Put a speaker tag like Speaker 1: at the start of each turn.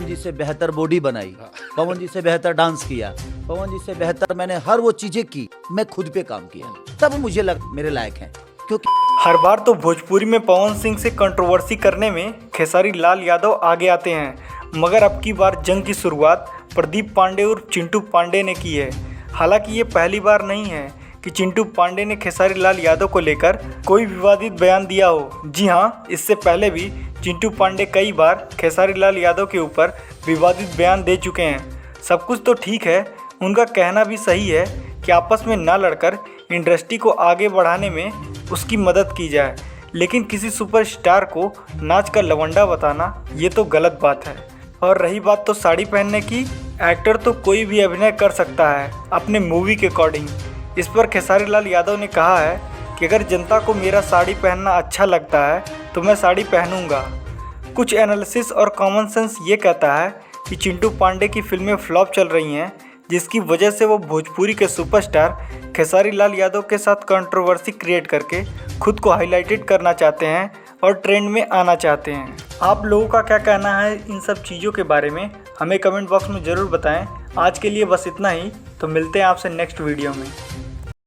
Speaker 1: जी से बेहतर बॉडी बनाई, पवन जी से बेहतर डांस किया, पवन जी से बेहतर मैंने हर वो चीजें की, मैं खुद पे काम किया, तब मुझे लगा मेरे लायक हैं। क्योंकि
Speaker 2: हर बार तो भोजपुरी में पवन सिंह से कंट्रोवर्सी करने में खेसारी लाल यादव आगे आते हैं, मगर अब की बार जंग की शुरुआत प्रदीप पांडे और चिंटू पांडे ने की है। हालांकि ये पहली बार नहीं है कि चिंटू पांडे ने खेसारी लाल यादव को लेकर कोई विवादित बयान दिया हो। जी हाँ, इससे पहले भी चिंटू पांडे कई बार खेसारी लाल यादव के ऊपर विवादित बयान दे चुके हैं। सब कुछ तो ठीक है, उनका कहना भी सही है कि आपस में ना लड़कर इंडस्ट्री को आगे बढ़ाने में उसकी मदद की जाए, लेकिन किसी सुपरस्टार को नाच का लवंडा बताना ये तो गलत बात है। और रही बात तो साड़ी पहनने की, एक्टर तो कोई भी अभिनय कर सकता है अपने मूवी के अकॉर्डिंग। इस पर खेसारी लाल यादव ने कहा है कि अगर जनता को मेरा साड़ी पहनना अच्छा लगता है तो मैं साड़ी पहनूंगा। कुछ एनालिसिस और कॉमन सेंस ये कहता है कि चिंटू पांडे की फिल्में फ्लॉप चल रही हैं, जिसकी वजह से वो भोजपुरी के सुपरस्टार खेसारी लाल यादव के साथ कंट्रोवर्सी क्रिएट करके खुद को हाईलाइटेड करना चाहते हैं और ट्रेंड में आना चाहते हैं। आप लोगों का क्या कहना है इन सब चीज़ों के बारे में, हमें कमेंट बॉक्स में ज़रूर बताएं। आज के लिए बस इतना ही, तो मिलते हैं आपसे नेक्स्ट वीडियो में।